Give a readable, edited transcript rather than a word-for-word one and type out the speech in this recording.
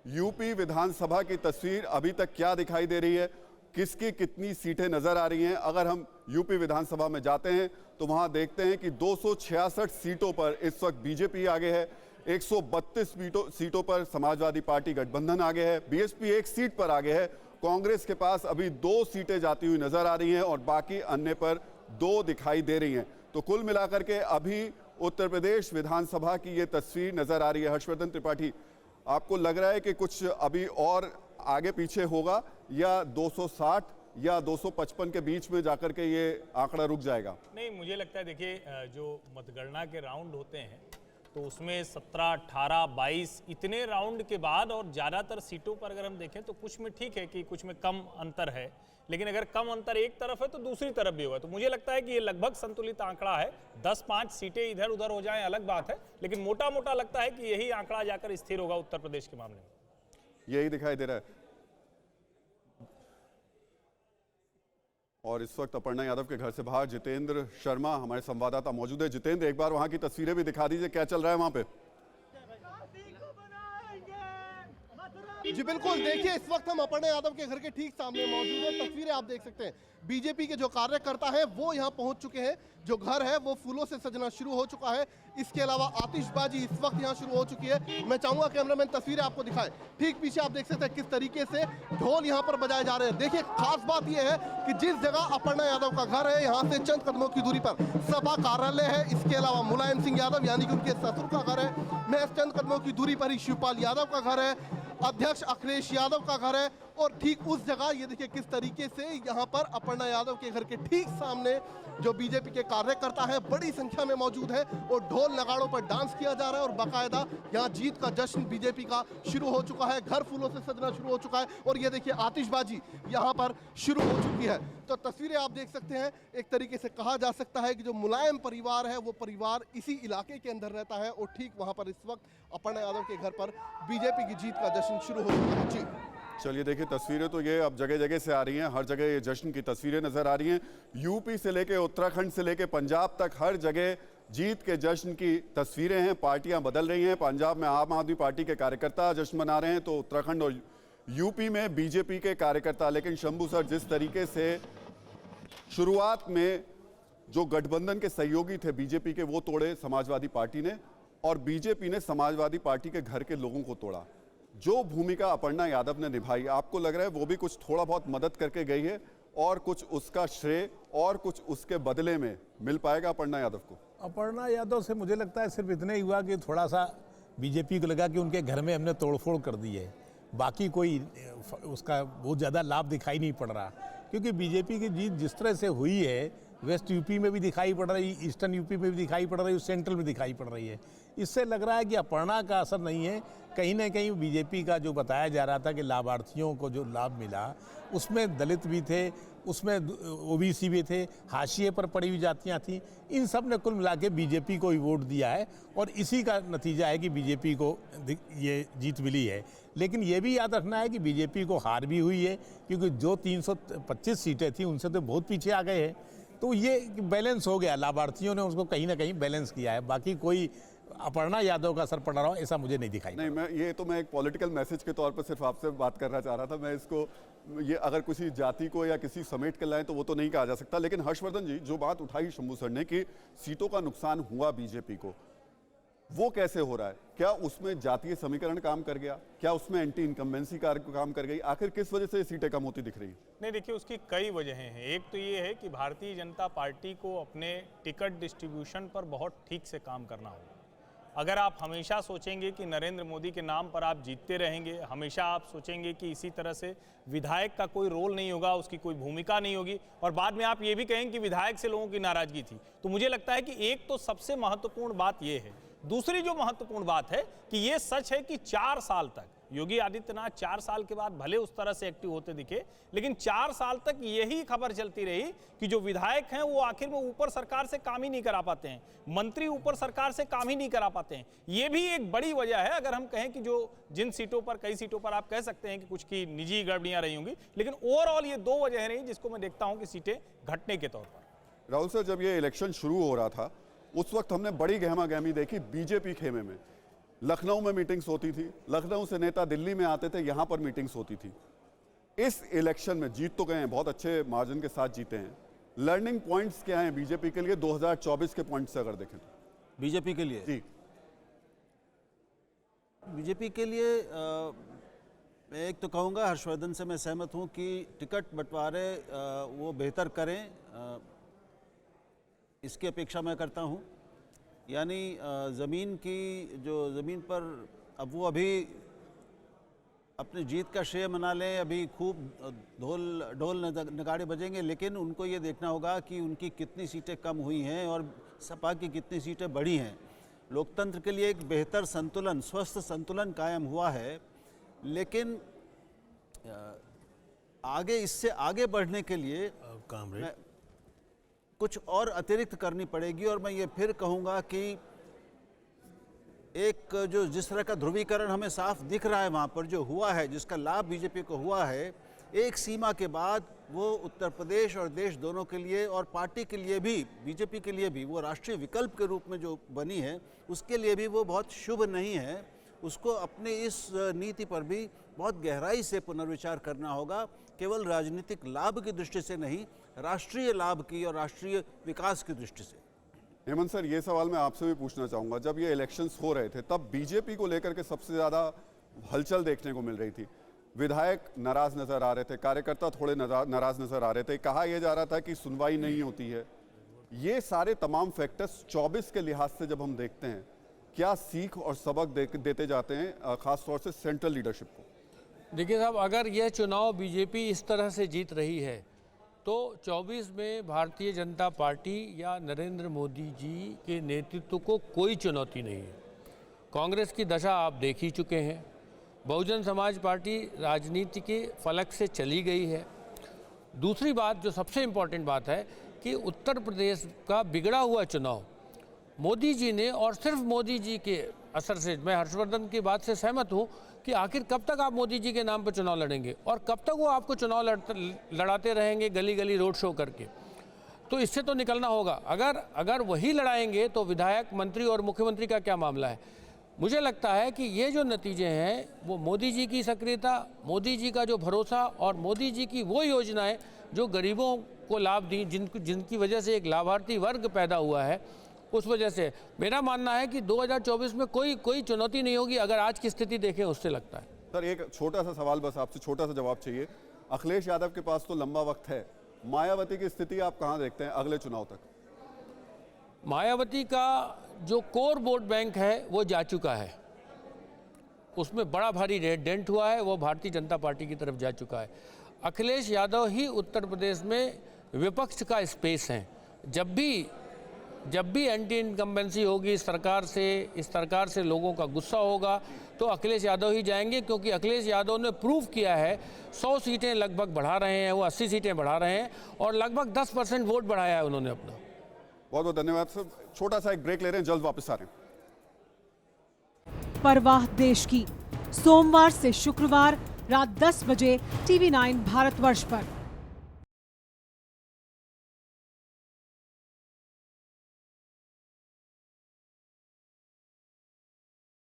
UP विधानसभा की तस्वीर अभी तक क्या दिखाई दे रही है, किसकी कितनी सीटें नजर आ रही हैं। अगर हम यूपी विधानसभा में जाते हैं तो वहां देखते हैं कि 266 सीटों पर इस वक्त बीजेपी आगे है, 132 सीटों पर समाजवादी पार्टी गठबंधन आगे है, बीएसपी एक सीट पर आगे है, कांग्रेस के पास अभी 2 सीटें जाती हुई नजर आ रही हैं और बाकी अन्य पर 2 दिखाई दे रही हैं। तो कुल मिलाकर के अभी उत्तर प्रदेश विधानसभा की ये तस्वीर नजर आ रही है। हर्षवर्धन त्रिपाठी, आपको लग रहा है कि कुछ अभी और आगे पीछे होगा या 260 या 255 के बीच में जाकर के ये आंकड़ा रुक जाएगा? नहीं, मुझे लगता है देखिए, जो मतगणना के राउंड होते हैं तो उसमें 17, 18, 22 इतने राउंड के बाद और ज़्यादातर सीटों पर अगर हम देखें तो कुछ में ठीक है कि कुछ में कम अंतर है, लेकिन अगर कम अंतर एक तरफ है तो दूसरी तरफ भी होगा। तो मुझे लगता है कि ये लगभग संतुलित आंकड़ा है। 10-5 सीटें इधर उधर हो जाएं अलग बात है, लेकिन मोटा मोटा लगता है कि यही आंकड़ा जाकर स्थिर होगा उत्तर प्रदेश के मामले में। यही दिखाई दे रहा है। और इस वक्त अपर्णा यादव के घर से बाहर जितेंद्र शर्मा हमारे संवाददाता मौजूद है। जितेंद्र, एक बार वहां की तस्वीरें भी दिखा दीजिए, क्या चल रहा है वहां पे? जी बिल्कुल, देखिए इस वक्त हम अपर्णा यादव के घर के ठीक सामने मौजूद है। तस्वीरें आप देख सकते हैं, बीजेपी के जो कार्यकर्ता हैं वो यहां पहुंच चुके हैं। जो घर है वो फूलों से सजना शुरू हो चुका है। इसके अलावा आतिशबाजी इस वक्त यहां शुरू हो चुकी है। मैं चाहूंगा कैमरामैन तस्वीरें आपको दिखाएं। ठीक पीछे आप देख सकते हैं किस तरीके से ढोल यहां पर बजाए जा रहे हैं। देखिए खास बात यह है कि जिस जगह अपर्णा यादव का घर है यहाँ से चंद कदमों की दूरी पर सपा कार्यालय है। इसके अलावा मुलायम सिंह यादव यानी कि उनके ससुर का घर है। मैं चंद कदमों की दूरी पर ही शिवपाल यादव का घर है, अध्यक्ष अखिलेश यादव का घर है। और ठीक उस जगह ये देखिए किस तरीके से यहाँ पर अपर्णा यादव के घर के ठीक सामने जो बीजेपी के कार्यकर्ता हैं बड़ी संख्या में मौजूद हैं और ढोल नगाड़ों पर डांस किया जा रहा है और बाकायदा यहाँ जीत का जश्न बीजेपी का शुरू हो चुका है। घर फूलों से सजना शुरू हो चुका है और ये देखिए आतिशबाजी यहाँ पर शुरू हो चुकी है। तो तस्वीरें आप देख सकते हैं। एक तरीके से कहा जा सकता है कि जो मुलायम परिवार है वो परिवार इसी इलाके के अंदर रहता है और ठीक वहाँ पर इस वक्त अपर्णा यादव के घर पर बीजेपी की जीत का जश्न शुरू हो चुका है। जी चलिए देखिए, तस्वीरें तो ये अब जगह जगह से आ रही हैं, हर जगह ये जश्न की तस्वीरें नजर आ रही हैं। यूपी से लेके उत्तराखंड से लेके पंजाब तक हर जगह जीत के जश्न की तस्वीरें हैं। पार्टियां बदल रही हैं। पंजाब में आम आदमी पार्टी के कार्यकर्ता जश्न मना रहे हैं तो उत्तराखंड और यूपी में बीजेपी के कार्यकर्ता। लेकिन शंभू सर, जिस तरीके से शुरुआत में जो गठबंधन के सहयोगी थे बीजेपी के वो तोड़े समाजवादी पार्टी ने और बीजेपी ने समाजवादी पार्टी के घर के लोगों को तोड़ा, जो भूमिका अपर्णा यादव ने निभाई, आपको लग रहा है वो भी कुछ थोड़ा बहुत मदद करके गई है और कुछ उसका श्रेय और कुछ उसके बदले में मिल पाएगा अपर्णा यादव को? अपर्णा यादव से मुझे लगता है सिर्फ इतना ही हुआ कि थोड़ा सा बीजेपी को लगा कि उनके घर में हमने तोड़फोड़ कर दी है, बाकी कोई उसका बहुत ज़्यादा लाभ दिखाई नहीं पड़ रहा। क्योंकि बीजेपी की जीत जिस तरह से हुई है, वेस्ट यूपी में भी दिखाई पड़ रही, ईस्टर्न यूपी में भी दिखाई पड़ रही, सेंट्रल में दिखाई पड़ रही है। इससे लग रहा है कि अपर्णा का असर नहीं है, कहीं ना कहीं बीजेपी का जो बताया जा रहा था कि लाभार्थियों को जो लाभ मिला उसमें दलित भी थे, उसमें ओबीसी भी थे, हाशिए पर पड़ी हुई जातियाँ थीं, इन सब ने कुल मिला के बीजेपी को ही वोट दिया है और इसी का नतीजा है कि बीजेपी को ये जीत मिली है। लेकिन ये भी याद रखना है कि बीजेपी को हार भी हुई है, क्योंकि जो 325 सीटें थी उनसे तो बहुत पीछे आ गए हैं। तो ये बैलेंस हो गया, लाभार्थियों ने उसको कहीं ना कहीं बैलेंस किया है। बाकी कोई अपर्णा यादव का असर पड़ रहा हो ऐसा मुझे नहीं दिखाई। नहीं, मैं एक पॉलिटिकल मैसेज के तौर पर सिर्फ आपसे बात करना चाह रहा था। मैं इसको ये अगर किसी जाति को या किसी समेट कर लाएं तो वो तो नहीं कहा जा सकता। लेकिन हर्षवर्धन जी, जो बात उठाई शंभू सर ने कि सीटों का नुकसान हुआ बीजेपी को, वो कैसे हो रहा है? क्या उसमें जातीय समीकरण काम कर गया? क्या उसमें एंटी इनकम्बेंसी काम कर गई? आखिर किस वजह से सीटें कम होती दिख रही हैं? नहीं, देखिए उसकी कई वजहें हैं। एक तो ये है कि भारतीय जनता पार्टी को अपने टिकट डिस्ट्रीब्यूशन पर बहुत ठीक से काम करना होगा। अगर आप हमेशा सोचेंगे कि नरेंद्र मोदी के नाम पर आप जीतते रहेंगे, हमेशा आप सोचेंगे कि इसी तरह से विधायक का कोई रोल नहीं होगा, उसकी कोई भूमिका नहीं होगी और बाद में आप ये भी कहेंगे कि विधायक से लोगों की नाराजगी थी, तो मुझे लगता है कि एक तो सबसे महत्वपूर्ण बात ये है। दूसरी जो महत्वपूर्ण बात है कि ये सच है कि 4 साल तक योगी आदित्यनाथ 4 साल के बाद भले उस तरह से एक्टिव होते दिखे, लेकिन 4 साल तक यही खबर चलती रही कि जो विधायक हैं वो आखिर में ऊपर सरकार से काम ही नहीं करा पाते हैं, मंत्री ऊपर सरकार से काम ही नहीं करा पाते हैं। ये भी एक बड़ी वजह है। अगर हम कहें कि जो जिन सीटों पर, कई सीटों पर आप कह सकते हैं कि कुछ की निजी गड़बड़ियां रही होंगी, लेकिन ओवरऑल ये 2 वजह रही जिसको मैं देखता हूं कि सीटें घटने के तौर पर। राहुल सर, जब ये इलेक्शन शुरू हो रहा था उस वक्त हमने बड़ी गहमा गहमी देखी बीजेपी खेमे में, लखनऊ में मीटिंग्स होती थी, लखनऊ से नेता दिल्ली में आते थे, यहां पर मीटिंग्स होती थी। इस इलेक्शन में जीत तो गए हैं, बहुत अच्छे मार्जिन के साथ जीते हैं। लर्निंग पॉइंट्स क्या हैं बीजेपी के लिए 2024 के पॉइंट्स अगर देखें तो? बीजेपी के लिए जी, बीजेपी के लिए मैं एक तो कहूँगा, हर्षवर्धन से मैं सहमत हूँ कि टिकट बंटवारे वो बेहतर करें, इसकी अपेक्षा मैं करता हूँ। यानी ज़मीन पर अब वो अभी अपनी जीत का श्रेय मना लें, अभी खूब ढोल नगाड़े बजेंगे, लेकिन उनको ये देखना होगा कि उनकी कितनी सीटें कम हुई हैं और सपा की कितनी सीटें बढ़ी हैं। लोकतंत्र के लिए एक बेहतर संतुलन, स्वस्थ संतुलन कायम हुआ है, लेकिन इससे आगे बढ़ने के लिए कुछ और अतिरिक्त करनी पड़ेगी। और मैं ये फिर कहूँगा कि एक जिस तरह का ध्रुवीकरण हमें साफ दिख रहा है वहाँ पर जो हुआ है, जिसका लाभ बीजेपी को हुआ है, एक सीमा के बाद वो उत्तर प्रदेश और देश दोनों के लिए और पार्टी के लिए भी, बीजेपी के लिए भी, वो राष्ट्रीय विकल्प के रूप में जो बनी है उसके लिए भी वो बहुत शुभ नहीं है। उसको अपने इस नीति पर भी बहुत गहराई से पुनर्विचार करना होगा, केवल राजनीतिक लाभ की दृष्टि से नहीं, राष्ट्रीय लाभ की और राष्ट्रीय विकास की दृष्टि से। हेमंत सर, ये सवाल मैं आपसे भी पूछना चाहूंगा। जब ये इलेक्शंस हो रहे थे तब बीजेपी को लेकर के सबसे ज्यादा हलचल देखने को मिल रही थी। विधायक नाराज नजर आ रहे थे, कार्यकर्ता थोड़े नाराज नजर आ रहे थे, कहा यह जा रहा था कि सुनवाई नहीं होती है। ये सारे तमाम फैक्टर्स 24 के लिहाज से जब हम देखते हैं, क्या सीख और सबक देते जाते हैं खासतौर से सेंट्रल लीडरशिप को? देखिए साहब, अगर यह चुनाव बीजेपी इस तरह से जीत रही है तो 24 में भारतीय जनता पार्टी या नरेंद्र मोदी जी के नेतृत्व को कोई चुनौती नहीं है। कांग्रेस की दशा आप देख ही चुके हैं। बहुजन समाज पार्टी राजनीति के फलक से चली गई है। दूसरी बात जो सबसे इम्पॉर्टेंट बात है कि उत्तर प्रदेश का बिगड़ा हुआ चुनाव मोदी जी ने, और सिर्फ मोदी जी के असर से, मैं हर्षवर्धन की बात से सहमत हूँ कि आखिर कब तक आप मोदी जी के नाम पर चुनाव लड़ेंगे और कब तक वो आपको चुनाव लड़ाते रहेंगे गली गली रोड शो करके। तो इससे तो निकलना होगा। अगर वही लड़ाएंगे तो विधायक, मंत्री और मुख्यमंत्री का क्या मामला है? मुझे लगता है कि ये जो नतीजे हैं वो मोदी जी की सक्रियता, मोदी जी का जो भरोसा और मोदी जी की वो योजनाएं जो गरीबों को लाभ दी, जिनकी वजह से एक लाभार्थी वर्ग पैदा हुआ है, उस वजह से मेरा मानना है कि 2024 में कोई चुनौती नहीं होगी अगर आज की स्थिति देखें, उससे लगता है। सर, एक छोटा सा सवाल, बस आपसे छोटा सा जवाब चाहिए। अखिलेश यादव के पास तो लंबा वक्त है, मायावती की स्थिति आप कहां देखते हैं अगले चुनाव तक? मायावती का जो कोर वोट बैंक है वो जा चुका है, उसमें बड़ा भारी डेंट हुआ है, वो भारतीय जनता पार्टी की तरफ जा चुका है। अखिलेश यादव ही उत्तर प्रदेश में विपक्ष का स्पेस है। जब भी एंटी इनकम्बेंसी होगी इस सरकार से लोगों का गुस्सा होगा तो अखिलेश यादव ही जाएंगे, क्योंकि अखिलेश यादव ने प्रूव किया है 100 सीटें लगभग बढ़ा रहे हैं, वो 80 सीटें बढ़ा रहे हैं और लगभग 10% वोट बढ़ाया है उन्होंने अपना। बहुत बहुत धन्यवाद सर। छोटा सा एक ब्रेक ले रहे हैं, जल्द वापस आ रहे हैं। परवाह देश की, सोमवार से शुक्रवार रात 10 बजे TV9 भारतवर्ष पर।